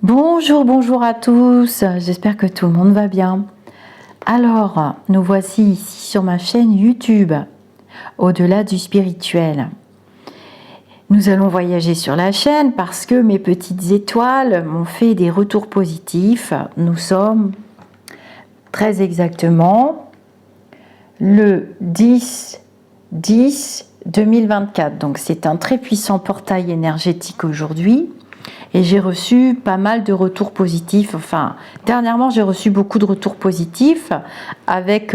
Bonjour, bonjour à tous, j'espère que tout le monde va bien. Alors, nous voici ici sur ma chaîne YouTube, Au-delà du spirituel. Nous allons voyager sur la chaîne parce que mes petites étoiles m'ont fait des retours positifs. Nous sommes très exactement le 10-10-2024. Donc c'est un très puissant portail énergétique aujourd'hui. Et j'ai reçu pas mal de retours positifs. Enfin, dernièrement, j'ai reçu beaucoup de retours positifs avec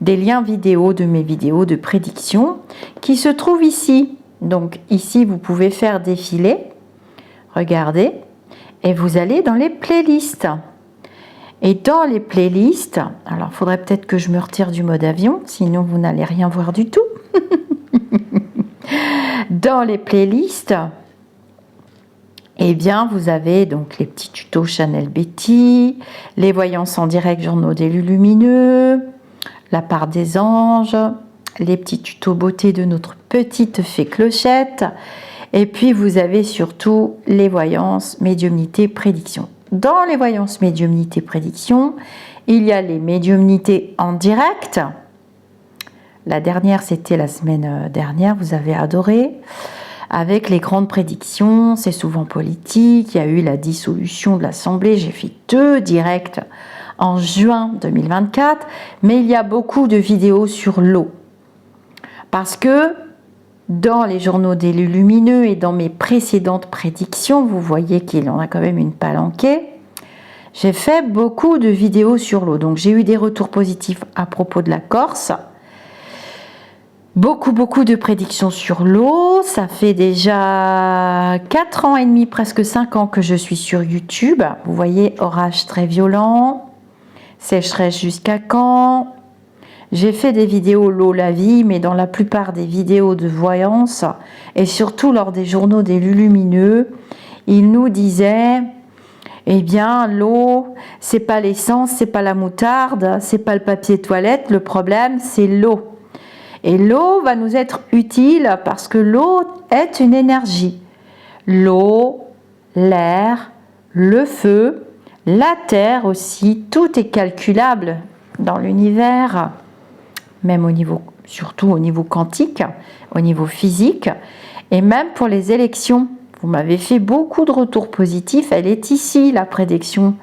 des liens vidéo de mes vidéos de prédiction qui se trouvent ici. Donc ici, vous pouvez faire défiler. Regardez. Et vous allez dans les playlists. Et dans les playlists, alors il faudrait peut-être que je me retire du mode avion, sinon vous n'allez rien voir du tout. Dans les playlists, eh bien, vous avez donc les petits tutos Chanel Betty, les voyances en direct journaux d'élus lumineux, la part des anges, les petits tutos beauté de notre petite fée Clochette, et puis vous avez surtout les voyances médiumnité prédiction. Dans les voyances médiumnité prédiction, il y a les médiumnités en direct. La dernière, c'était la semaine dernière, vous avez adoré. Avec les grandes prédictions, c'est souvent politique. Il y a eu la dissolution de l'Assemblée. J'ai fait 2 directs en juin 2024. Mais il y a beaucoup de vidéos sur l'eau. Parce que dans les journaux d'élus lumineux et dans mes précédentes prédictions, vous voyez qu'il en a quand même une palanquée. J'ai fait beaucoup de vidéos sur l'eau. Donc j'ai eu des retours positifs à propos de la Corse. Beaucoup de prédictions sur l'eau. Ça fait déjà 4 ans et demi, presque 5 ans que je suis sur YouTube. Vous voyez, orage très violent, sécheresse jusqu'à quand. J'ai fait des vidéos l'eau, la vie, mais dans la plupart des vidéos de voyance, et surtout lors des journaux d'élus lumineux, ils nous disaient, eh bien, l'eau, c'est pas l'essence, c'est pas la moutarde, c'est pas le papier toilette, le problème, c'est l'eau. Et l'eau va nous être utile parce que l'eau est une énergie. L'eau, l'air, le feu, la terre aussi, tout est calculable dans l'univers, même surtout au niveau quantique, au niveau physique, et même pour les élections. Vous m'avez fait beaucoup de retours positifs. Elle est ici, la prédiction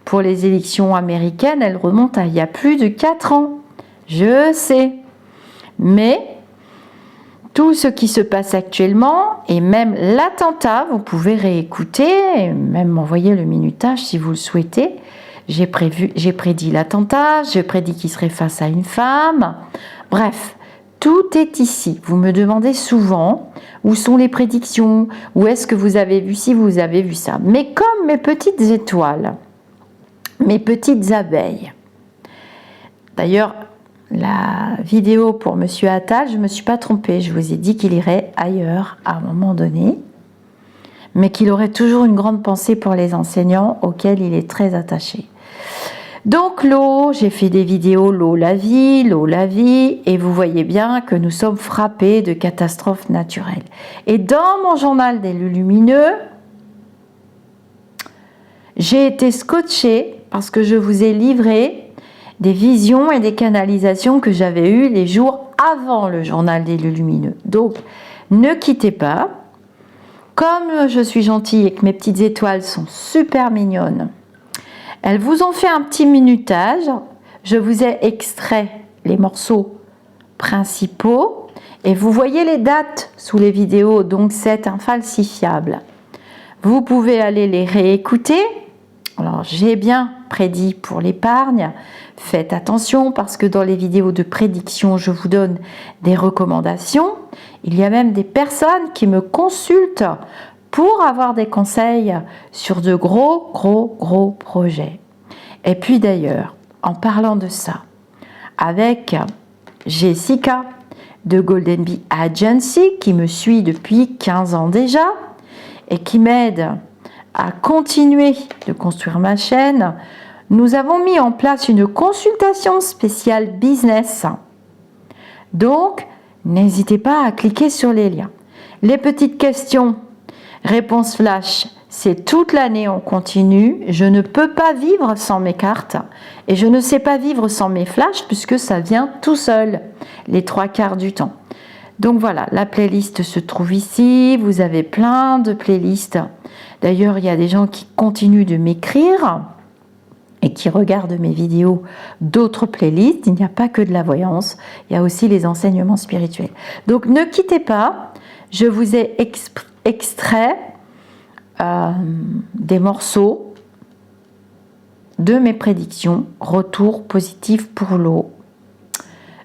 pour les élections américaines. Elle remonte à il y a plus de 4 ans. Je sais. Mais tout ce qui se passe actuellement, et même l'attentat, vous pouvez réécouter, et même m'envoyer le minutage si vous le souhaitez. J'ai prédit l'attentat, j'ai prédit qu'il serait face à une femme. Bref, tout est ici. Vous me demandez souvent où sont les prédictions, où est-ce que vous avez vu ci, vous avez vu ça. Mais comme mes petites étoiles, mes petites abeilles. D'ailleurs, la vidéo pour Monsieur Attal, je ne me suis pas trompée. Je vous ai dit qu'il irait ailleurs à un moment donné, mais qu'il aurait toujours une grande pensée pour les enseignants auxquels il est très attaché. Donc l'eau, j'ai fait des vidéos l'eau, la vie, et vous voyez bien que nous sommes frappés de catastrophes naturelles. Et dans mon journal d'élus lumineux, j'ai été scotchée parce que je vous ai livré des visions et des canalisations que j'avais eues les jours avant le journal d'élus lumineux. Donc, ne quittez pas. Comme je suis gentille et que mes petites étoiles sont super mignonnes, elles vous ont fait un petit minutage. Je vous ai extrait les morceaux principaux et vous voyez les dates sous les vidéos, donc c'est infalsifiable. Vous pouvez aller les réécouter. Alors, j'ai bien prédit pour l'épargne. Faites attention parce que dans les vidéos de prédiction, je vous donne des recommandations. Il y a même des personnes qui me consultent pour avoir des conseils sur de gros projets. Et puis d'ailleurs, en parlant de ça, avec Jessica de Golden Bee Agency, qui me suit depuis 15 ans déjà, et qui m'aide à continuer de construire ma chaîne, nous avons mis en place une consultation spéciale business. Donc, n'hésitez pas à cliquer sur les liens. Les petites questions, réponses flash, C'est toute l'année en continu. Je ne peux pas vivre sans mes cartes et je ne sais pas vivre sans mes flashs puisque ça vient tout seul les 3/4 du temps. Donc voilà, la playlist se trouve ici. Vous avez plein de playlists. D'ailleurs, il y a des gens qui continuent de m'écrire et qui regardent mes vidéos d'autres playlists. Il n'y a pas que de la voyance, il y a aussi les enseignements spirituels. Donc ne quittez pas, je vous ai extrait des morceaux de mes prédictions, retour positif pour l'eau.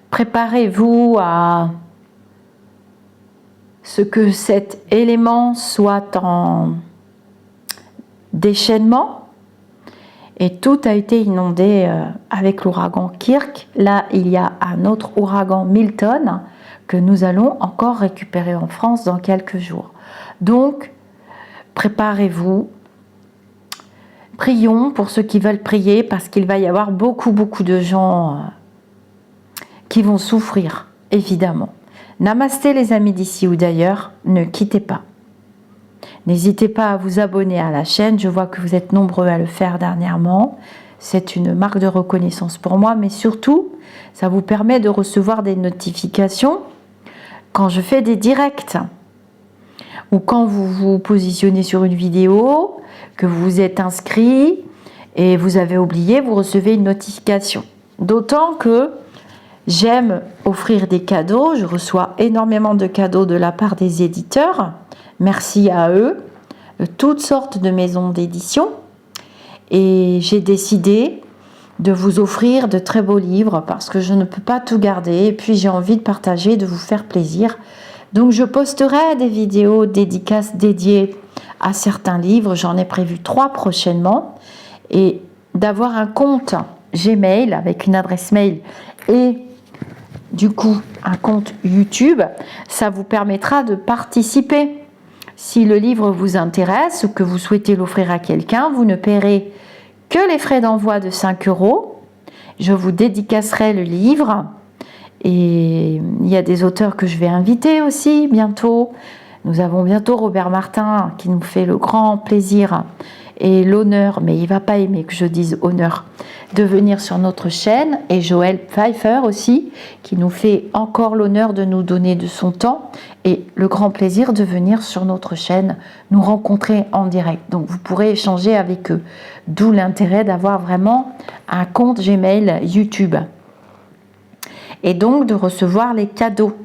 Préparez-vous à ce que cet élément soit en déchaînement. Et tout a été inondé avec l'ouragan Kirk. Là, il y a un autre ouragan Milton que nous allons encore récupérer en France dans quelques jours. Donc, préparez-vous. Prions pour ceux qui veulent prier parce qu'il va y avoir beaucoup de gens qui vont souffrir, évidemment. Namasté les amis d'ici ou d'ailleurs, ne quittez pas. N'hésitez pas à vous abonner à la chaîne, je vois que vous êtes nombreux à le faire dernièrement. C'est une marque de reconnaissance pour moi, mais surtout, ça vous permet de recevoir des notifications quand je fais des directs. Ou quand vous vous positionnez sur une vidéo, que vous vous êtes inscrit et vous avez oublié, vous recevez une notification. D'autant que j'aime offrir des cadeaux, je reçois énormément de cadeaux de la part des éditeurs. Merci à eux, de toutes sortes de maisons d'édition. Et j'ai décidé de vous offrir de très beaux livres parce que je ne peux pas tout garder. Et puis j'ai envie de partager, de vous faire plaisir. Donc je posterai des vidéos dédicaces dédiées à certains livres. J'en ai prévu 3 prochainement. Et d'avoir un compte Gmail avec une adresse mail et du coup un compte YouTube, ça vous permettra de participer. Si le livre vous intéresse ou que vous souhaitez l'offrir à quelqu'un, vous ne paierez que les frais d'envoi de 5 €. Je vous dédicacerai le livre. Et il y a des auteurs que je vais inviter aussi bientôt. Nous avons bientôt Robert Martin qui nous fait le grand plaisir et l'honneur, mais il ne va pas aimer que je dise honneur, de venir sur notre chaîne. Et Joël Pfeiffer aussi, qui nous fait encore l'honneur de nous donner de son temps et le grand plaisir de venir sur notre chaîne nous rencontrer en direct. Donc vous pourrez échanger avec eux. D'où l'intérêt d'avoir vraiment un compte Gmail YouTube. Et donc de recevoir les cadeaux.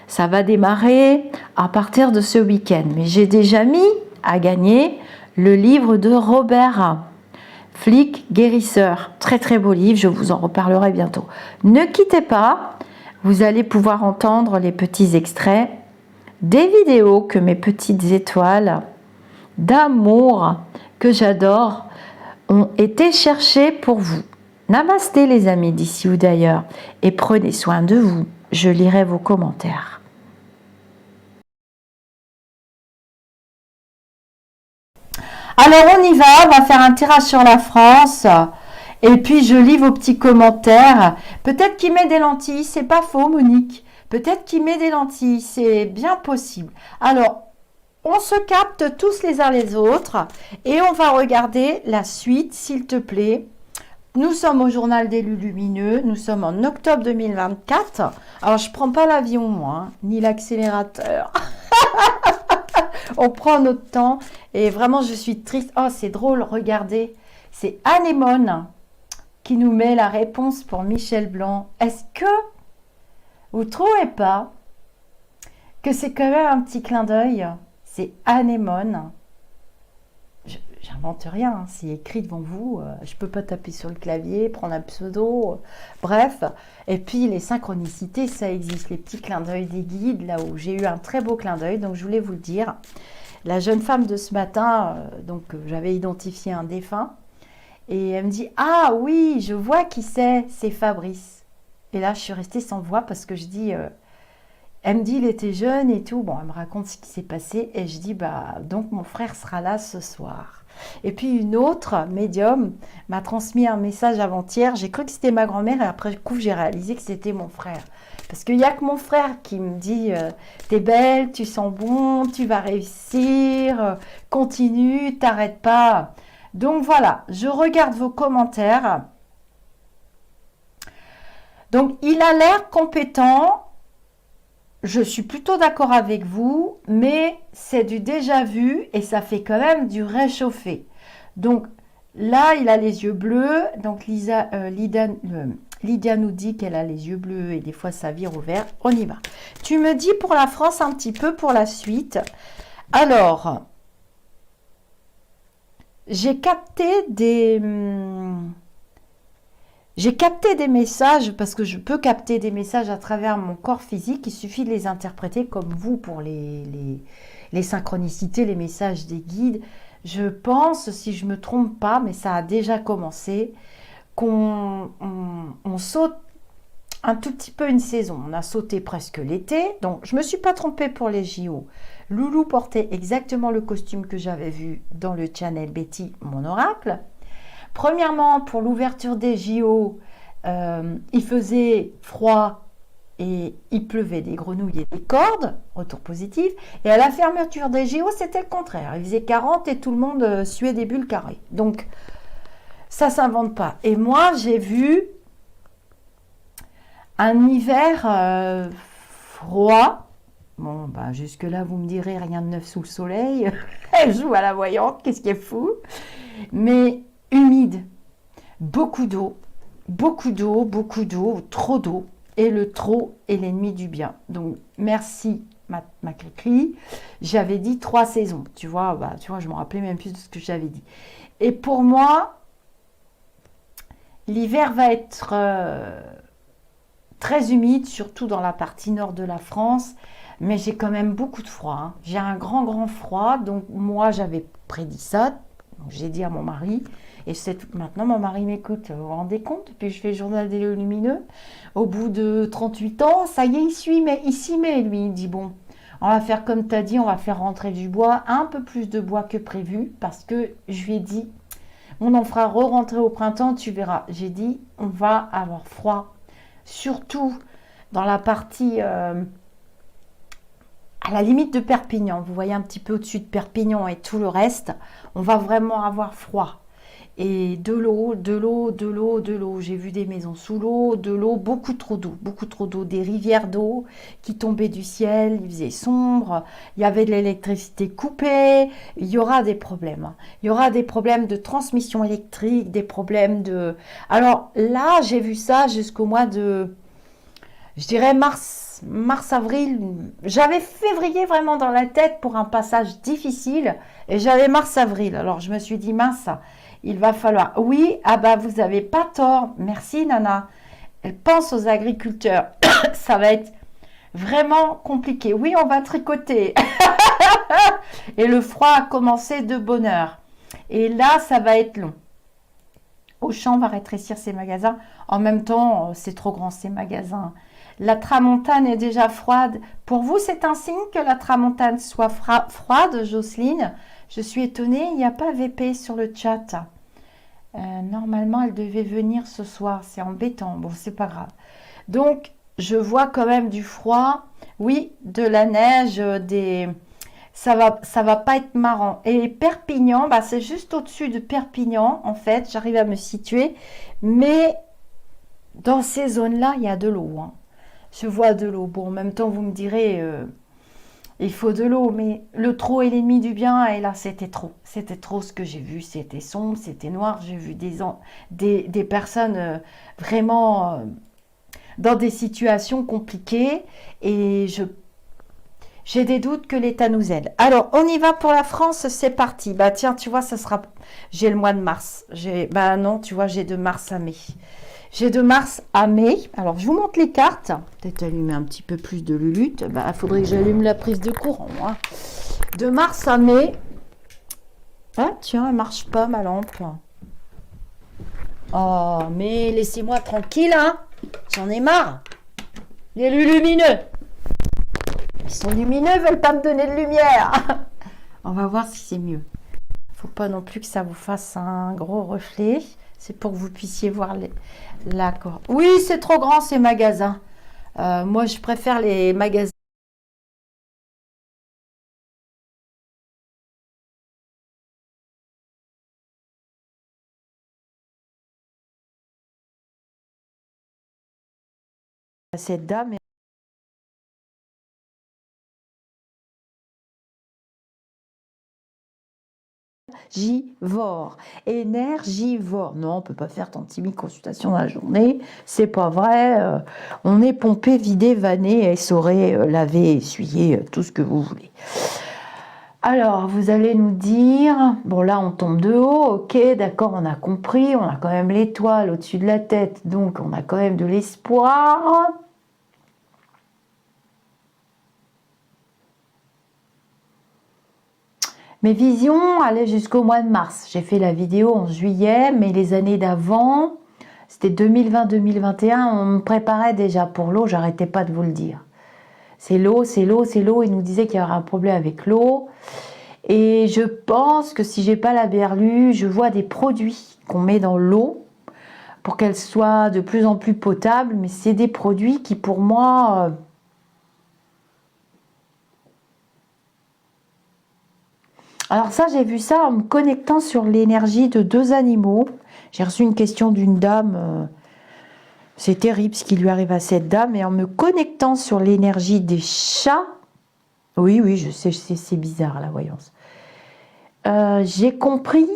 Ça va démarrer à partir de ce week-end. Mais j'ai déjà mis à gagner le livre de Robert, Flic guérisseur. Très très beau livre, je vous en reparlerai bientôt. Ne quittez pas, vous allez pouvoir entendre les petits extraits des vidéos que mes petites étoiles d'amour que j'adore ont été cherchées pour vous. Namasté les amis d'ici ou d'ailleurs et prenez soin de vous. Je lirai vos commentaires. Alors on y va, on va faire un tirage sur la France et puis je lis vos petits commentaires. Peut-être qu'il met des lentilles, c'est pas faux Monique. Peut-être qu'il met des lentilles, c'est bien possible. Alors on se capte tous les uns les autres et on va regarder la suite s'il te plaît. Nous sommes au journal des lumineux, nous sommes en octobre 2024. Alors je prends pas l'avion moi, hein, ni l'accélérateur. On prend notre temps et vraiment je suis triste. Oh c'est drôle, regardez, c'est Anémone qui nous met la réponse pour Michel Blanc. Est-ce que vous trouvez pas que c'est quand même un petit clin d'œil? C'est Anémone. J'invente rien, hein. C'est écrit devant vous, je peux pas taper sur le clavier, prendre un pseudo, bref. Et puis les synchronicités, ça existe, les petits clins d'œil des guides, là où j'ai eu un très beau clin d'œil, donc je voulais vous le dire. La jeune femme de ce matin, j'avais identifié un défunt, et elle me dit « Ah oui, je vois qui c'est Fabrice ». Et là, je suis restée sans voix parce que je dis Elle me dit, il était jeune et tout. Bon, elle me raconte ce qui s'est passé. Et je dis, bah, donc mon frère sera là ce soir. Et puis une autre médium m'a transmis un message avant-hier. J'ai cru que c'était ma grand-mère et après coup, j'ai réalisé que c'était mon frère. Parce qu'il n'y a que mon frère qui me dit, t'es belle, tu sens bon, tu vas réussir, continue, t'arrêtes pas. Donc voilà, je regarde vos commentaires. Donc il a l'air compétent. Je suis plutôt d'accord avec vous, mais c'est du déjà vu et ça fait quand même du réchauffé. Donc là, il a les yeux bleus. Donc Lydia nous dit qu'elle a les yeux bleus et des fois ça vire au vert. On y va. Tu me dis pour la France un petit peu pour la suite. Alors, j'ai capté des... J'ai capté des messages, parce que je peux capter des messages à travers mon corps physique, il suffit de les interpréter comme vous pour les synchronicités, les messages des guides. Je pense, si je ne me trompe pas, mais ça a déjà commencé, qu'on saute un tout petit peu une saison. On a sauté presque l'été, donc je ne me suis pas trompée pour les JO. Loulou portait exactement le costume que j'avais vu dans le channel Betty, mon oracle. Premièrement, pour l'ouverture des JO, il faisait froid et il pleuvait des grenouilles et des cordes, retour positif. Et à la fermeture des JO, c'était le contraire. Il faisait 40 et tout le monde suait des bulles carrées. Donc, ça ne s'invente pas. Et moi, j'ai vu un hiver froid. Bon, bah, jusque-là, vous me direz, rien de neuf sous le soleil. Elle joue à la voyante, qu'est-ce qui est fou. Mais... humide, beaucoup d'eau, trop d'eau. Et le trop est l'ennemi du bien. Donc, merci ma cri-cri. J'avais dit 3 saisons. Tu vois, je me rappelais même plus de ce que j'avais dit. Et pour moi, l'hiver va être très humide, surtout dans la partie nord de la France. Mais j'ai quand même beaucoup de froid. Hein. J'ai un grand froid. Donc, moi, j'avais prédit ça. J'ai dit à mon mari... Et maintenant, mon mari m'écoute, vous vous rendez compte? Puis je fais le journal des lumineux. Au bout de 38 ans, ça y est, il s'y met, lui. Il dit, bon, on va faire comme tu as dit, on va faire rentrer du bois, un peu plus de bois que prévu, parce que je lui ai dit, on en fera re-rentrer au printemps, tu verras. J'ai dit, on va avoir froid, surtout dans la partie... à la limite de Perpignan. Vous voyez un petit peu au-dessus de Perpignan et tout le reste, on va vraiment avoir froid. Et de l'eau. J'ai vu des maisons sous l'eau, de l'eau, beaucoup trop d'eau, des rivières d'eau qui tombaient du ciel, il faisait sombre, il y avait de l'électricité coupée, il y aura des problèmes. Il y aura des problèmes de transmission électrique, des problèmes de... Alors là, j'ai vu ça jusqu'au mois de, je dirais mars, avril. J'avais février vraiment dans la tête pour un passage difficile et j'avais mars, avril. Alors je me suis dit, mince, il va falloir... Oui, ah bah vous n'avez pas tort. Merci Nana. Elle pense aux agriculteurs. Ça va être vraiment compliqué. Oui, on va tricoter. Et le froid a commencé de bonne heure. Et là, ça va être long. Auchan va rétrécir ses magasins. En même temps, c'est trop grand ces magasins. La tramontane est déjà froide. Pour vous, c'est un signe que la tramontane soit froide, Jocelyne? Je suis étonnée, il n'y a pas VP sur le chat. Normalement, elle devait venir ce soir. C'est embêtant. Bon, c'est pas grave. Donc, je vois quand même du froid. Oui, de la neige, des... Ça va pas être marrant. Et Perpignan, bah, c'est juste au-dessus de Perpignan, en fait. J'arrive à me situer. Mais dans ces zones-là, il y a de l'eau. Hein. Je vois de l'eau. Bon, en même temps, vous me direz... il faut de l'eau, mais le trop est l'ennemi du bien. Et là, c'était trop. C'était trop ce que j'ai vu. C'était sombre, c'était noir. J'ai vu des personnes vraiment dans des situations compliquées. Et j'ai des doutes que l'État nous aide. Alors, on y va pour la France. C'est parti. Bah tiens, tu vois, ça sera... J'ai le mois de mars. Bah non, tu vois, j'ai de mars à mai. J'ai de mars à mai. Alors, je vous montre les cartes. Peut-être allumer un petit peu plus de lulute. Bah, il faudrait que j'allume la prise de courant, moi. De mars à mai. Ah, tiens, elle marche pas, ma lampe. Oh, mais laissez-moi tranquille, hein. J'en ai marre. Les lumineux. Ils sont lumineux, ils veulent pas me donner de lumière. On va voir si c'est mieux. Faut pas non plus que ça vous fasse un gros reflet. C'est pour que vous puissiez voir l'accord. Oui, c'est trop grand ces magasins. Moi, je préfère les magasins. Cette dame. Énergivore. Énergivore. Non, on peut pas faire tant de 6 000 consultations dans la journée. C'est pas vrai. On est pompé, vidé, vanné, essoré, lavé, essuyé, tout ce que vous voulez. Alors, vous allez nous dire, bon là on tombe de haut, ok, d'accord, on a compris, on a quand même l'étoile au-dessus de la tête, donc on a quand même de l'espoir. Mes visions allaient jusqu'au mois de mars. J'ai fait la vidéo en juillet, mais les années d'avant, c'était 2020-2021, on me préparait déjà pour l'eau, j'arrêtais pas de vous le dire. C'est l'eau, c'est l'eau, c'est l'eau, il nous disait qu'il y aurait un problème avec l'eau. Et je pense que si j'ai pas la berlue, je vois des produits qu'on met dans l'eau pour qu'elle soit de plus en plus potable, mais c'est des produits qui pour moi... Alors ça, j'ai vu ça en me connectant sur l'énergie de 2 animaux. J'ai reçu une question d'une dame, c'est terrible ce qui lui arrive à cette dame, et en me connectant sur l'énergie des chats, oui, je sais, c'est bizarre la voyance, j'ai compris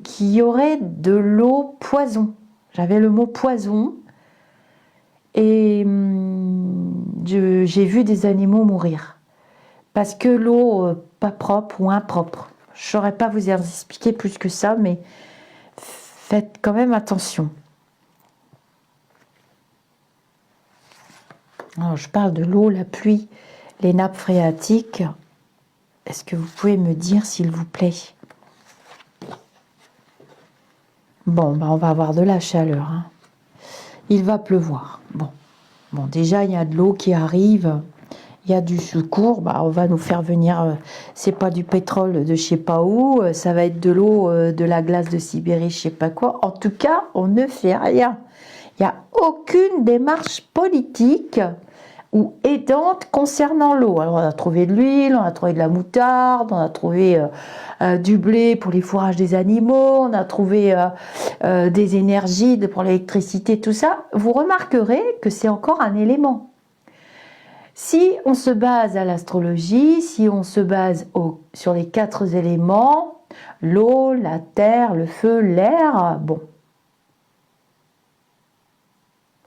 qu'il y aurait de l'eau poison. J'avais le mot poison, et j'ai vu des animaux mourir. Parce que l'eau pas propre ou impropre. Je ne saurais pas vous expliquer plus que ça, mais faites quand même attention. Alors, je parle de l'eau, la pluie, les nappes phréatiques. Est-ce que vous pouvez me dire, s'il vous plaît? Bon, on va avoir de la chaleur. Hein. Il va pleuvoir. Bon, déjà, il y a de l'eau qui arrive. Il y a du secours, on va nous faire venir, c'est pas du pétrole de je sais pas où, ça va être de l'eau, de la glace de Sibérie, je sais pas quoi. En tout cas, on ne fait rien. Il n'y a aucune démarche politique ou aidante concernant l'eau. Alors, on a trouvé de l'huile, on a trouvé de la moutarde, on a trouvé du blé pour les fourrages des animaux, on a trouvé des énergies pour l'électricité, tout ça. Vous remarquerez que c'est encore un élément. Si on se base à l'astrologie, si on se base sur les 4 éléments, l'eau, la terre, le feu, l'air, bon.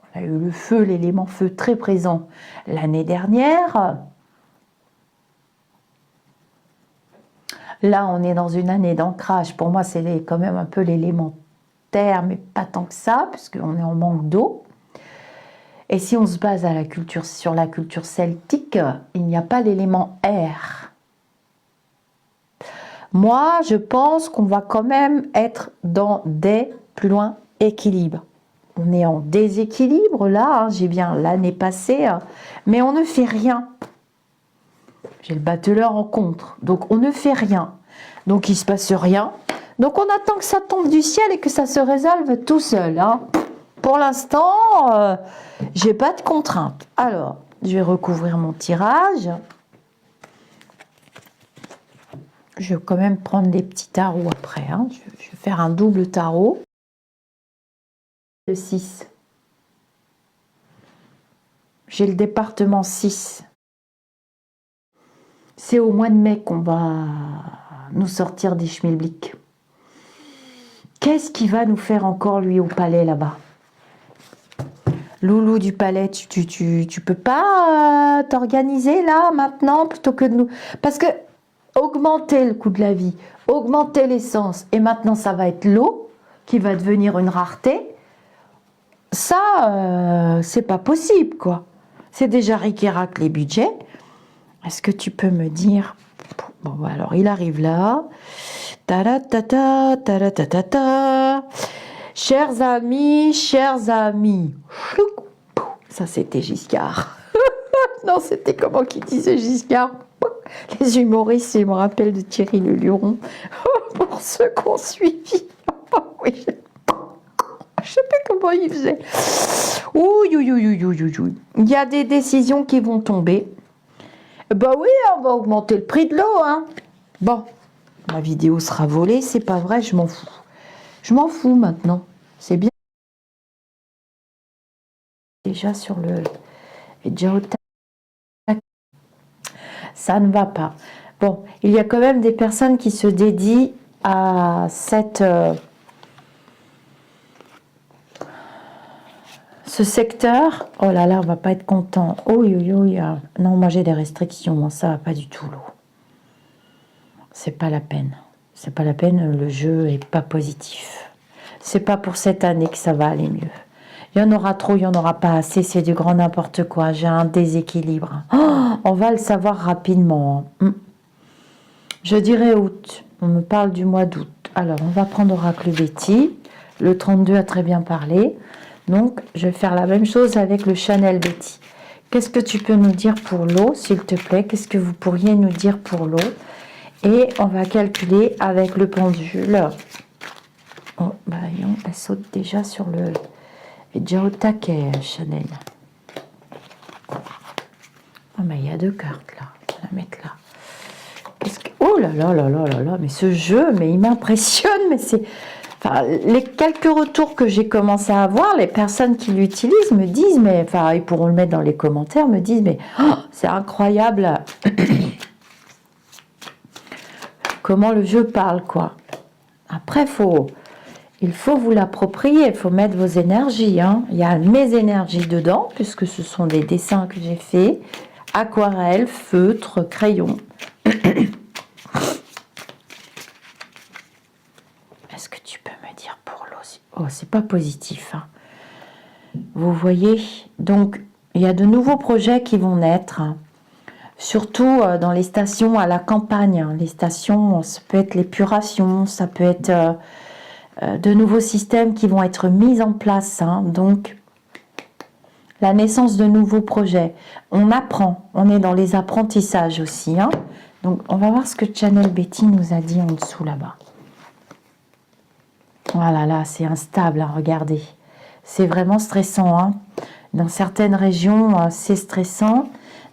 On a eu le feu, l'élément feu très présent l'année dernière. Là, on est dans une année d'ancrage. Pour moi, c'est quand même un peu l'élément terre, mais pas tant que ça, puisqu'on est en manque d'eau. Et si on se base sur la culture celtique, il n'y a pas l'élément air. Moi, je pense qu'on va quand même être dans plus loin, équilibre. On est en déséquilibre là, hein, j'ai bien l'année passée, hein, mais on ne fait rien. J'ai le battleur en contre, donc on ne fait rien. Donc il ne se passe rien. Donc on attend que ça tombe du ciel et que ça se résolve tout seul. Hein. Pour l'instant, j'ai pas de contraintes. Alors, je vais recouvrir mon tirage. Je vais quand même prendre des petits tarots après. Hein. Je vais faire un double tarot. Le 6. J'ai le département 6. C'est au mois de mai qu'on va nous sortir des schmilblick. Qu'est-ce qui va nous faire encore, lui, au palais, là-bas? Loulou du palais, tu peux pas t'organiser là maintenant plutôt que de nous... Parce que augmenter le coût de la vie, augmenter l'essence, et maintenant ça va être l'eau qui va devenir une rareté, ça, c'est pas possible quoi. C'est déjà ric-et-rac les budgets. Est-ce que tu peux me dire... Bon, alors il arrive là. Ta-da-ta-ta, ta-da-ta-ta-ta. Chers amis, ça c'était Giscard. Non, c'était comment qu'il disait Giscard? Les humoristes, ils me rappellent de Thierry Le Luron. Pour ceux qu'on suivi. Oui, je sais pas comment il faisait. Ouh, il y a des décisions qui vont tomber. Bah oui, on va augmenter le prix de l'eau, hein. Bon, ma vidéo sera volée, c'est pas vrai, je m'en fous. Je m'en fous maintenant. C'est bien. Déjà sur le... Déjà au tac. Ça ne va pas. Bon, il y a quand même des personnes qui se dédient à ce secteur. Oh là là, on va pas être content. Oh, non, moi j'ai des restrictions, ça va pas du tout l'eau. C'est pas la peine. C'est pas la peine, le jeu est pas positif. C'est pas pour cette année que ça va aller mieux. Il y en aura trop, il y en aura pas assez, c'est du grand n'importe quoi. J'ai un déséquilibre. Oh, on va le savoir rapidement. Je dirais août. On me parle du mois d'août. Alors, on va prendre Oracle Betty. Le 32 a très bien parlé. Donc, je vais faire la même chose avec le Chanel Betty. Qu'est-ce que tu peux nous dire pour l'eau, s'il te plaît? Qu'est-ce que vous pourriez nous dire pour l'eau? Et on va calculer avec le pendule. Oh, bah, voyons, elle saute déjà sur le... Elle est déjà au taquet, Chanel. Oh, mais il y a deux cartes, là. On va la mettre là. Oh là là là là là là, mais ce jeu, mais il m'impressionne, mais c'est... Enfin, les quelques retours que j'ai commencé à avoir, les personnes qui l'utilisent me disent, mais... Enfin, ils pourront le mettre dans les commentaires, me disent, mais oh, c'est incroyable comment le jeu parle, quoi. Après, il faut vous l'approprier, il faut mettre vos énergies. Hein. Il y a mes énergies dedans, puisque ce sont des dessins que j'ai faits. Aquarelle, feutre, crayon. Est-ce que tu peux me dire pour l'eau? Oh, c'est pas positif. Hein. Vous voyez? Donc, il y a de nouveaux projets qui vont naître. Hein. Surtout dans les stations à la campagne. Hein. Les stations, ça peut être l'épuration, ça peut être de nouveaux systèmes qui vont être mis en place. Hein. Donc, la naissance de nouveaux projets. On apprend, on est dans les apprentissages aussi. Hein. Donc, on va voir ce que Chanel Betty nous a dit en dessous là-bas. Voilà, là, c'est instable, hein, regardez. C'est vraiment stressant. Hein. Dans certaines régions, c'est stressant.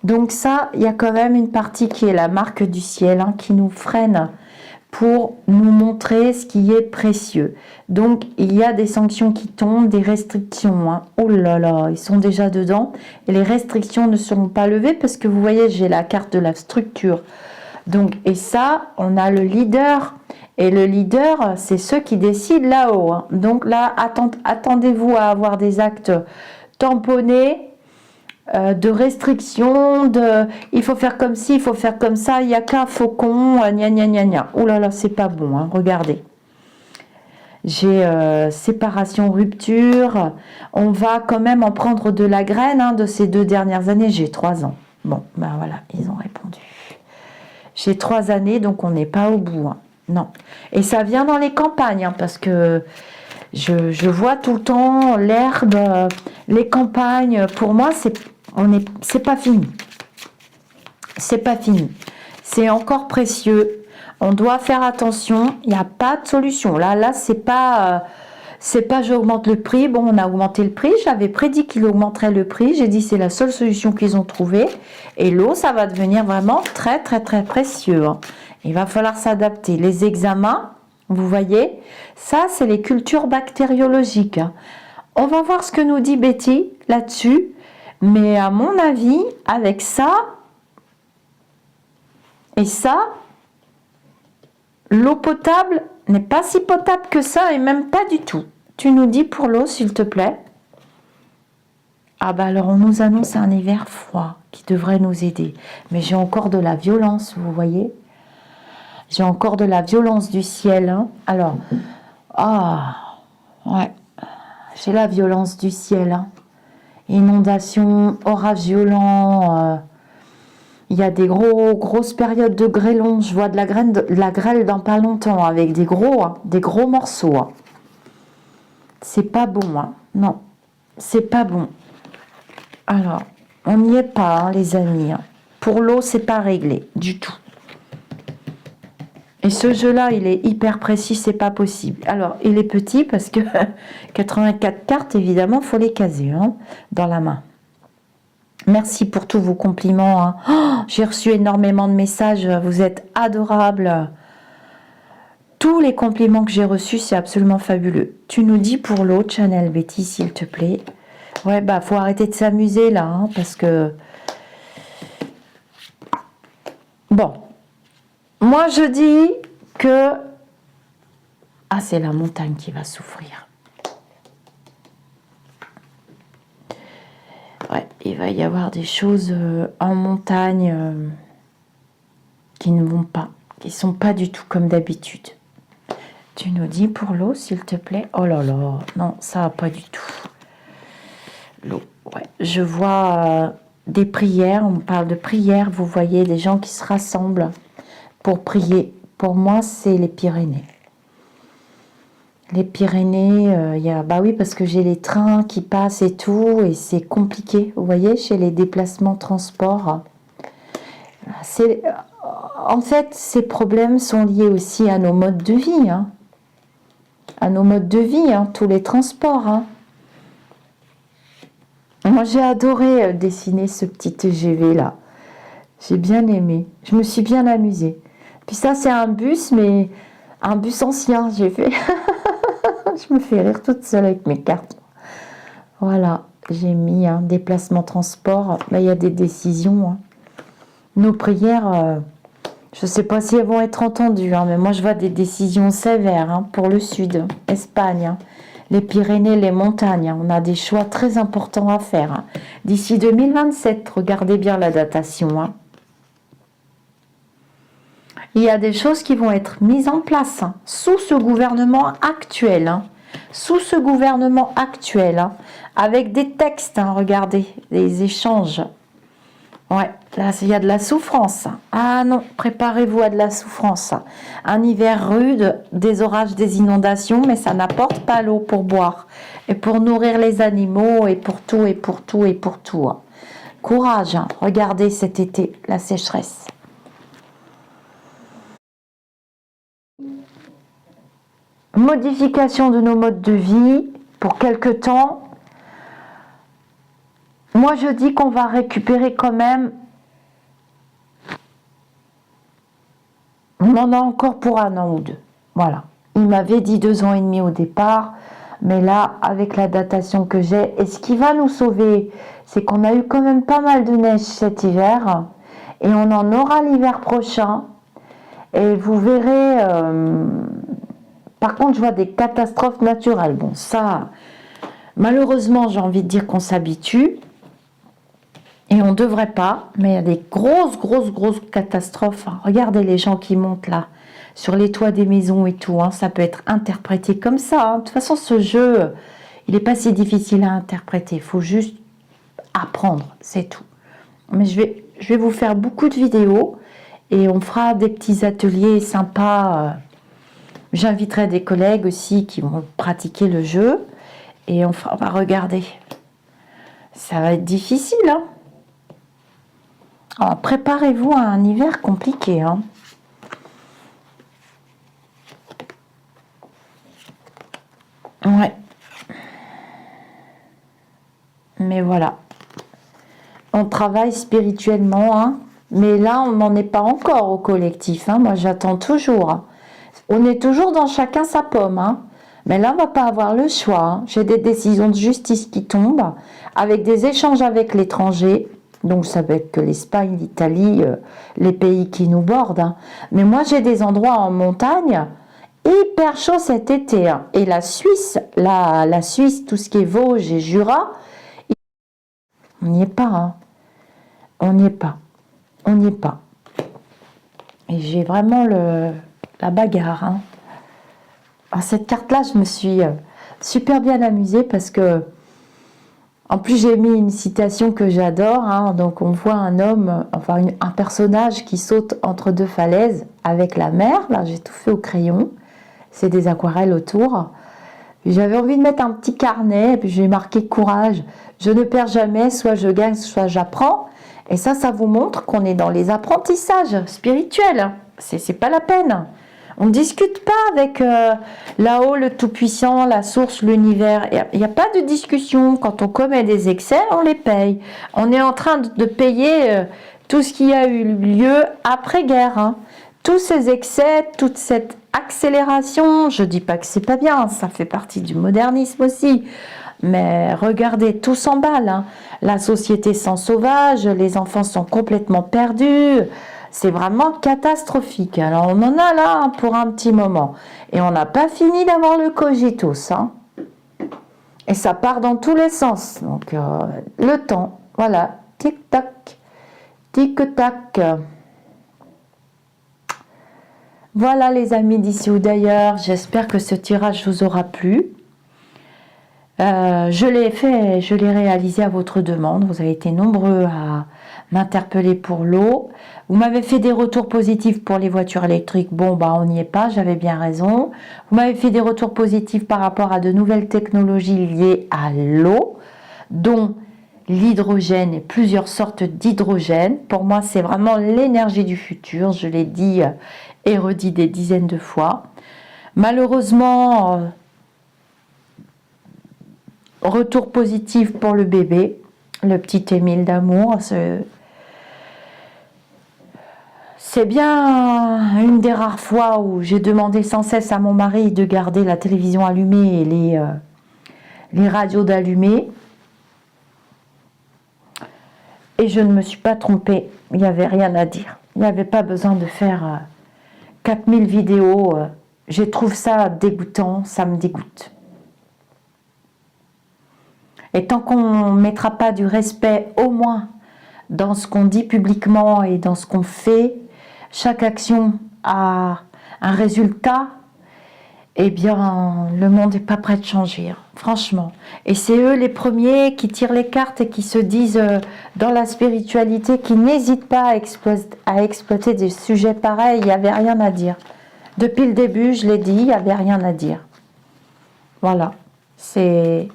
Donc ça, il y a quand même une partie qui est la marque du ciel, hein, qui nous freine pour nous montrer ce qui est précieux. Donc, il y a des sanctions qui tombent, des restrictions. Hein. Oh là là, ils sont déjà dedans. Et les restrictions ne seront pas levées parce que vous voyez, j'ai la carte de la structure. Donc, et ça, on a le leader. Et le leader, c'est ceux qui décident là-haut. Hein. Donc là, attendez-vous à avoir des actes tamponnés, de restrictions, il faut faire comme ci, il faut faire comme ça, il n'y a qu'un faucon, gna gna gna gna. Oh là là, c'est pas bon, hein, regardez. J'ai séparation, rupture. On va quand même en prendre de la graine hein, de ces 2 dernières années. J'ai 3 ans. Bon, ben voilà, ils ont répondu. J'ai 3 années, donc on n'est pas au bout. Hein. Non. Et ça vient dans les campagnes, hein, parce que je vois tout le temps l'herbe, les campagnes. Pour moi, c'est pas fini. C'est pas fini. C'est encore précieux. On doit faire attention. Il n'y a pas de solution. Là, c'est pas j'augmente le prix. Bon, on a augmenté le prix. J'avais prédit qu'il augmenterait le prix. J'ai dit c'est la seule solution qu'ils ont trouvée. Et l'eau, ça va devenir vraiment très, très, très précieux. Hein. Il va falloir s'adapter. Les examens, vous voyez, ça, c'est les cultures bactériologiques. Hein. On va voir ce que nous dit Betty là-dessus. Mais à mon avis, avec ça et ça, l'eau potable n'est pas si potable que ça et même pas du tout. Tu nous dis pour l'eau, s'il te plaît. Ah bah alors on nous annonce un hiver froid qui devrait nous aider. Mais j'ai encore de la violence, vous voyez. J'ai encore de la violence du ciel. Hein. Alors, ouais, j'ai la violence du ciel. Hein. Inondation, orage violent. Il y a des grosses périodes de grêlons. Je vois de la grêle dans pas longtemps avec des gros morceaux. Hein. C'est pas bon. Hein. Non, c'est pas bon. Alors, On n'y est pas, hein, les amis. Hein. Pour l'eau, c'est pas réglé du tout. Et ce jeu-là, il est hyper précis, c'est pas possible. Alors, il est petit parce que 84 cartes, évidemment, faut les caser hein, dans la main. Merci pour tous vos compliments. Hein. Oh, j'ai reçu énormément de messages. Vous êtes adorables. Tous les compliments que j'ai reçus, c'est absolument fabuleux. Tu nous dis pour l'autre, Chanel Betty, s'il te plaît. Ouais, bah, faut arrêter de s'amuser là, hein, parce que... Bon. Moi, je dis que... Ah, c'est la montagne qui va souffrir. Ouais, il va y avoir des choses en montagne qui ne vont pas, qui ne sont pas du tout comme d'habitude. Tu nous dis pour l'eau, s'il te plaît. Oh là là, non, ça va pas du tout. L'eau, ouais. Je vois des prières, on parle de prières, vous voyez, des gens qui se rassemblent pour prier. Pour moi, c'est les Pyrénées. Les Pyrénées, il y a, bah oui, parce que j'ai les trains qui passent et tout, et c'est compliqué, vous voyez, chez les déplacements transport. En fait, ces problèmes sont liés aussi à nos modes de vie, hein. À nos modes de vie, hein, tous les transports. Hein. Moi, j'ai adoré dessiner ce petit TGV là. J'ai bien aimé. Je me suis bien amusée. Puis ça, c'est un bus, mais un bus ancien. J'ai fait. Je me fais rire toute seule avec mes cartes. Voilà, j'ai mis un déplacement transport. Là, il y a des décisions. Hein. Nos prières, je ne sais pas si elles vont être entendues, hein, mais moi, je vois des décisions sévères hein, pour le sud, Espagne. Hein. Les Pyrénées, les montagnes. Hein. On a des choix très importants à faire. Hein. D'ici 2027, regardez bien la datation. Hein. Il y a des choses qui vont être mises en place hein, sous ce gouvernement actuel. Hein. Sous ce gouvernement actuel, hein, avec des textes, hein, regardez, des échanges. Ouais, là, il y a de la souffrance. Ah non, préparez-vous à de la souffrance. Un hiver rude, des orages, des inondations, mais ça n'apporte pas l'eau pour boire. Et pour nourrir les animaux, et pour tout, et pour tout, et pour tout. Hein. Courage, hein. Regardez cet été, la sécheresse. Modification de nos modes de vie pour quelque temps. Moi, je dis qu'on va récupérer quand même. On en a encore pour 1 an ou 2. Voilà. Il m'avait dit 2 ans et demi au départ. Mais là, avec la datation que j'ai, et ce qui va nous sauver, c'est qu'on a eu quand même pas mal de neige cet hiver. Et on en aura l'hiver prochain. Et vous verrez... Par contre, je vois des catastrophes naturelles. Bon, ça, malheureusement, j'ai envie de dire qu'on s'habitue. Et on ne devrait pas, mais il y a des grosses catastrophes. Hein. Regardez les gens qui montent là, sur les toits des maisons et tout. Hein. Ça peut être interprété comme ça. Hein. De toute façon, ce jeu, il n'est pas si difficile à interpréter. Il faut juste apprendre, c'est tout. Mais je vais vous faire beaucoup de vidéos et on fera des petits ateliers sympas. J'inviterai des collègues aussi qui vont pratiquer le jeu et on va regarder. Ça va être difficile, hein. Alors, préparez-vous à un hiver compliqué, hein. Ouais. Mais voilà. On travaille spirituellement, hein. Mais là, on n'en est pas encore au collectif, hein. Moi, j'attends toujours. Hein. On est toujours dans chacun sa pomme, hein. Mais là, on va pas avoir le choix. Hein. J'ai des décisions de justice qui tombent, avec des échanges avec l'étranger. Donc, ça peut être que l'Espagne, l'Italie, les pays qui nous bordent. Hein. Mais moi, j'ai des endroits en montagne hyper chaud cet été. Hein. Et la Suisse, la Suisse, tout ce qui est Vosges et Jura, on n'y est pas. Hein. On n'y est pas. On n'y est pas. Et j'ai vraiment la bagarre. Hein. Alors, cette carte-là, je me suis super bien amusée parce que, en plus, j'ai mis une citation que j'adore. Hein. Donc, on voit un homme, enfin, un personnage qui saute entre 2 falaises avec la mer. Là, j'ai tout fait au crayon. C'est des aquarelles autour. J'avais envie de mettre un petit carnet, et puis j'ai marqué courage. Je ne perds jamais, soit je gagne, soit j'apprends. Et ça vous montre qu'on est dans les apprentissages spirituels. C'est pas la peine. On ne discute pas avec là-haut le Tout-Puissant, la source, l'univers. Il n'y a pas de discussion. Quand on commet des excès, on les paye. On est en train de payer tout ce qui a eu lieu après-guerre. Hein. Tous ces excès, toute cette accélération, je ne dis pas que c'est pas bien, ça fait partie du modernisme aussi. Mais regardez, tout s'emballe. Hein. La société s'en sauvage, les enfants sont complètement perdus. C'est vraiment catastrophique. Alors on en a là pour un petit moment. Et on n'a pas fini d'avoir le cogitos. Hein. Et ça part dans tous les sens. Donc le temps, voilà, tic-tac, tic-tac. Voilà les amis d'ici ou d'ailleurs. J'espère que ce tirage vous aura plu. Je l'ai fait, je l'ai réalisé à votre demande. Vous avez été nombreux à m'interpeller pour l'eau. Vous m'avez fait des retours positifs pour les voitures électriques. Bon, bah on n'y est pas, j'avais bien raison. Vous m'avez fait des retours positifs par rapport à de nouvelles technologies liées à l'eau, dont l'hydrogène et plusieurs sortes d'hydrogène. Pour moi, c'est vraiment l'énergie du futur. Je l'ai dit et redit des dizaines de fois. Malheureusement, retour positif pour le bébé, le petit Émile d'amour. C'est bien une des rares fois où j'ai demandé sans cesse à mon mari de garder la télévision allumée et les radios d'allumer. Et je ne me suis pas trompée, il n'y avait rien à dire. Il n'y avait pas besoin de faire 4000 vidéos. Je trouve ça dégoûtant, ça me dégoûte. Et tant qu'on ne mettra pas du respect, au moins, dans ce qu'on dit publiquement et dans ce qu'on fait, chaque action a un résultat, eh bien, le monde n'est pas prêt de changer, franchement. Et c'est eux les premiers qui tirent les cartes et qui se disent dans la spiritualité, qui n'hésitent pas à exploiter des sujets pareils. Il n'y avait rien à dire. Depuis le début, je l'ai dit, il n'y avait rien à dire. Voilà, c'est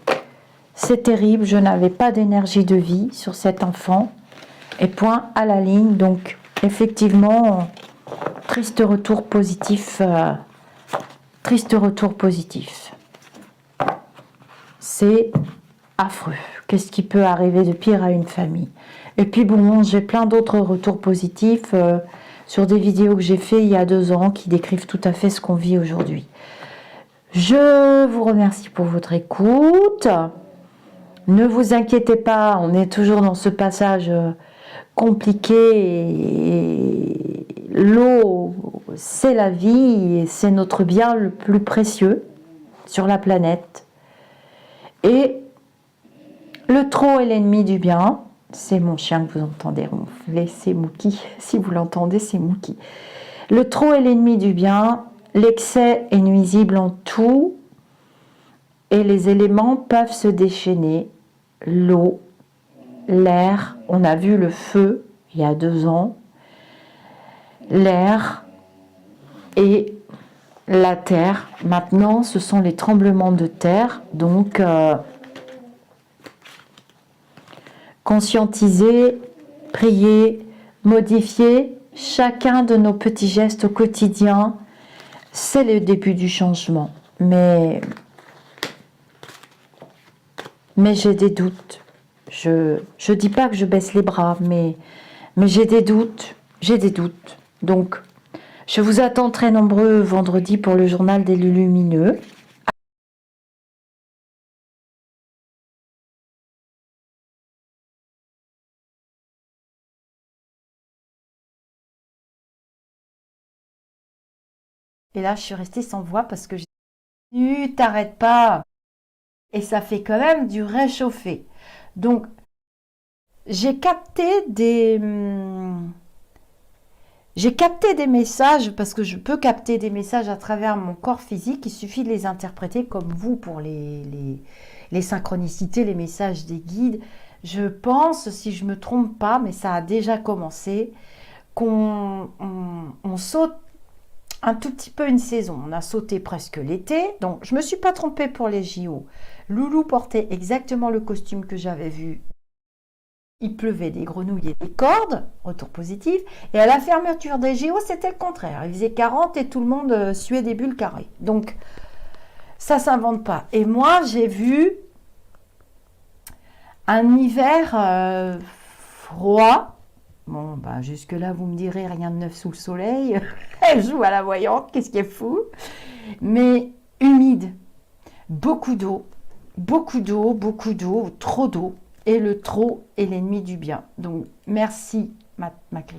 terrible. Je n'avais pas d'énergie de vie sur cet enfant. Et point à la ligne. Donc, effectivement, triste retour positif. Triste retour positif. C'est affreux. Qu'est-ce qui peut arriver de pire à une famille? Et puis bon, j'ai plein d'autres retours positifs sur des vidéos que j'ai fait il y a 2 ans qui décrivent tout à fait ce qu'on vit aujourd'hui. Je vous remercie pour votre écoute. Ne vous inquiétez pas, on est toujours dans ce passage compliqué. L'eau, c'est la vie et c'est notre bien le plus précieux sur la planète. Et le trop est l'ennemi du bien. C'est mon chien que vous entendez ronfler, c'est Mookie. Si vous l'entendez, c'est Mookie. Le trop est l'ennemi du bien. L'excès est nuisible en tout. Et les éléments peuvent se déchaîner. L'eau, l'air, on a vu le feu il y a 2 ans. L'air et la terre. Maintenant, ce sont les tremblements de terre. Donc, conscientiser, prier, modifier chacun de nos petits gestes au quotidien, c'est le début du changement. Mais j'ai des doutes. Je dis pas que je baisse les bras, mais j'ai des doutes. J'ai des doutes. Donc, je vous attends très nombreux vendredi pour le journal des lumineux. Et là, je suis restée sans voix parce que t'arrêtes pas. Et ça fait quand même du réchauffé. Donc, j'ai capté des messages, parce que je peux capter des messages à travers mon corps physique. Il suffit de les interpréter comme vous pour les synchronicités, les messages des guides. Je pense, si je ne me trompe pas, mais ça a déjà commencé, qu'on saute un tout petit peu une saison. On a sauté presque l'été, donc je ne me suis pas trompée pour les JO. Loulou portait exactement le costume que j'avais vu. Il pleuvait des grenouilles et des cordes, retour positif. Et à la fermeture des JO, c'était le contraire. Il faisait 40 et tout le monde suait des bulles carrées. Donc, ça s'invente pas. Et moi, j'ai vu un hiver froid. Bon, ben jusque-là, vous me direz rien de neuf sous le soleil. Elle joue à la voyante, qu'est-ce qui est fou. Mais humide, beaucoup d'eau, beaucoup d'eau, trop d'eau. Et le trop est l'ennemi du bien. Donc, merci ma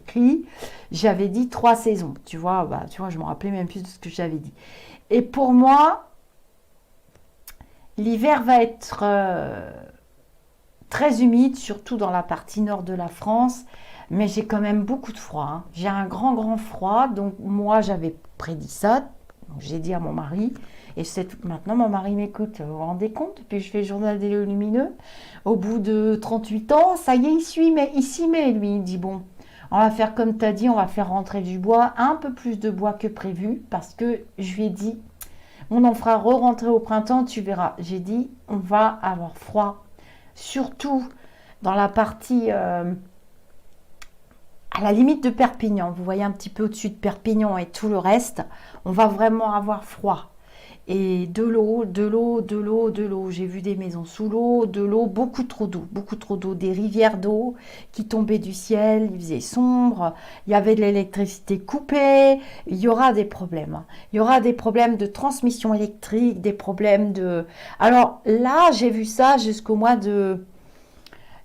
cri. J'avais dit 3 saisons. Tu vois, je me rappelais même plus de ce que j'avais dit. Et pour moi, l'hiver va être très humide, surtout dans la partie nord de la France. Mais j'ai quand même beaucoup de froid, hein. J'ai un grand froid. Donc, moi, j'avais prédit ça. Donc, j'ai dit à mon mari, et maintenant mon mari m'écoute, vous vous rendez compte, depuis que je fais le journal des lumineux, au bout de 38 ans, ça y est, il s'y met, lui, il dit bon, on va faire comme tu as dit, on va faire rentrer du bois, un peu plus de bois que prévu, parce que je lui ai dit, on en fera re-rentrer au printemps, tu verras. J'ai dit, on va avoir froid, surtout dans la partie à la limite de Perpignan, vous voyez un petit peu au-dessus de Perpignan et tout le reste, on va vraiment avoir froid. Et de l'eau, de l'eau, de l'eau, de l'eau. J'ai vu des maisons sous l'eau, de l'eau, beaucoup trop d'eau, des rivières d'eau qui tombaient du ciel, il faisait sombre, il y avait de l'électricité coupée, il y aura des problèmes, hein. Il y aura des problèmes de transmission électrique, des problèmes de... Alors là, j'ai vu ça jusqu'au mois de,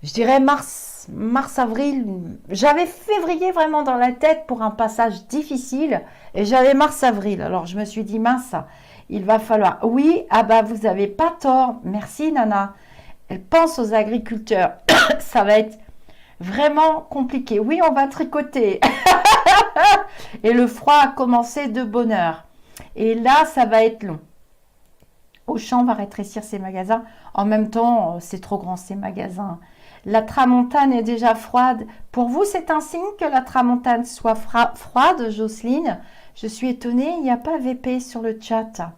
je dirais avril. J'avais février vraiment dans la tête pour un passage difficile et j'avais mars-avril. Alors je me suis dit, mince, il va falloir. Oui, ah bah vous avez pas tort. Merci Nana. Elle pense aux agriculteurs. Ça va être vraiment compliqué. Oui, on va tricoter. Et le froid a commencé de bonne heure. Et là, ça va être long. Auchan va rétrécir ses magasins. En même temps, c'est trop grand ces magasins. La tramontane est déjà froide. Pour vous, c'est un signe que la tramontane soit froide, Jocelyne? Je suis étonnée, il n'y a pas VP sur le chat.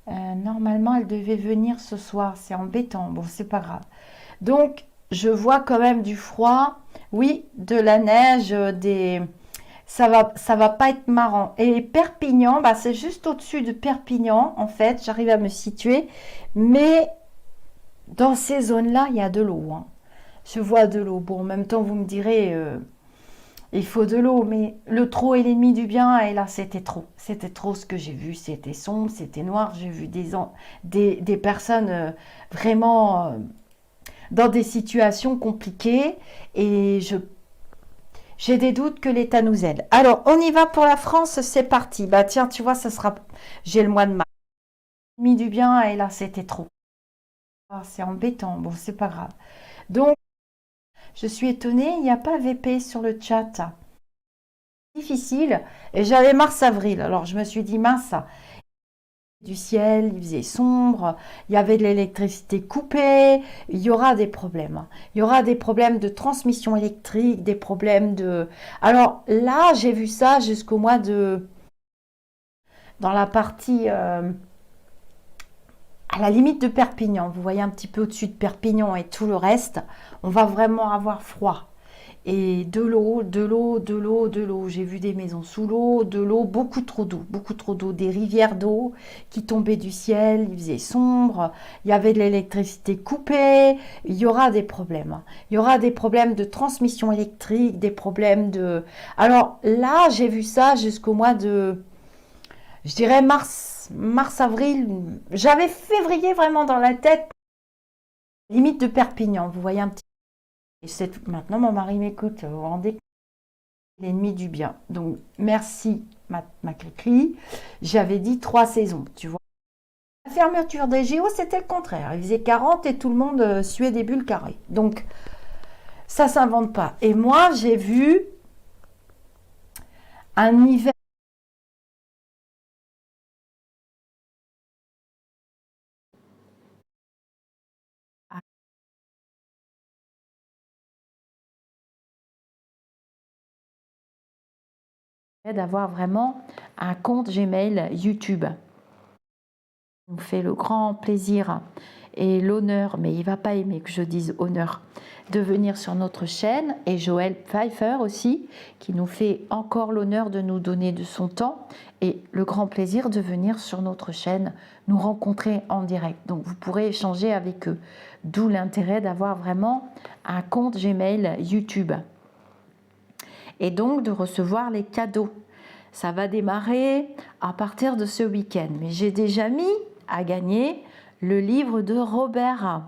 Normalement, elle devait venir ce soir. C'est embêtant. Bon, c'est pas grave. Donc, je vois quand même du froid. Oui, de la neige, des... Ça va pas être marrant. Et Perpignan, bah, c'est juste au-dessus de Perpignan, en fait. J'arrive à me situer. Mais dans ces zones-là, il y a de l'eau, hein. Je vois de l'eau. Bon, en même temps, vous me direz, il faut de l'eau, mais le trop est l'ennemi du bien. Et là, c'était trop. C'était trop ce que j'ai vu. C'était sombre, c'était noir. J'ai vu des personnes vraiment dans des situations compliquées. Et j'ai des doutes que l'État nous aide. Alors, on y va pour la France, c'est parti. Bah tiens, tu vois, ça sera... J'ai le mois de mars. L'ennemi du bien, et là, c'était trop. Ah, c'est embêtant. Bon, c'est pas grave. Donc, je suis étonnée, il n'y a pas VP sur le chat. Difficile. Et j'avais mars-avril. Alors je me suis dit, mince, du ciel, il faisait sombre, il y avait de l'électricité coupée, il y aura des problèmes, hein. Il y aura des problèmes de transmission électrique, des problèmes de... Alors là, j'ai vu ça jusqu'au mois de... Dans la partie... à la limite de Perpignan, vous voyez un petit peu au-dessus de Perpignan et tout le reste, on va vraiment avoir froid. Et de l'eau, de l'eau, de l'eau, de l'eau. J'ai vu des maisons sous l'eau, de l'eau, beaucoup trop d'eau, des rivières d'eau qui tombaient du ciel, il faisait sombre, il y avait de l'électricité coupée, il y aura des problèmes, hein. Il y aura des problèmes de transmission électrique, des problèmes de... Alors là, j'ai vu ça jusqu'au mois de, je dirais avril. J'avais février vraiment dans la tête, limite de Perpignan, vous voyez un petit... Et maintenant, mon mari m'écoute, vous vous rendez compte, l'ennemi du bien. Donc, merci, ma cri. J'avais dit 3 saisons, tu vois. La fermeture des JO, c'était le contraire. Il faisait 40 et tout le monde suait des bulles carrées. Donc, ça s'invente pas. Et moi, j'ai vu un hiver d'avoir vraiment un compte Gmail YouTube. Il nous fait le grand plaisir et l'honneur, mais il va pas aimer que je dise honneur, de venir sur notre chaîne, et Joël Pfeiffer aussi, qui nous fait encore l'honneur de nous donner de son temps et le grand plaisir de venir sur notre chaîne nous rencontrer en direct. Donc vous pourrez échanger avec eux, d'où l'intérêt d'avoir vraiment un compte Gmail YouTube et donc de recevoir les cadeaux. Ça va démarrer à partir de ce week-end, mais j'ai déjà mis à gagner le livre de Robert,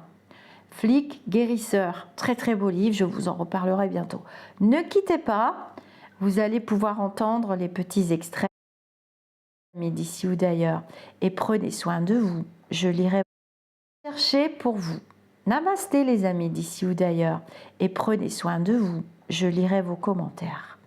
Flic guérisseur. Très très beau livre, je vous en reparlerai bientôt. Ne quittez pas, vous allez pouvoir entendre les petits extraits d'ici ou d'ailleurs. Et prenez soin de vous, je lirai chercher pour vous. Namasté les amis d'ici ou d'ailleurs. Et prenez soin de vous, je lirai vos commentaires.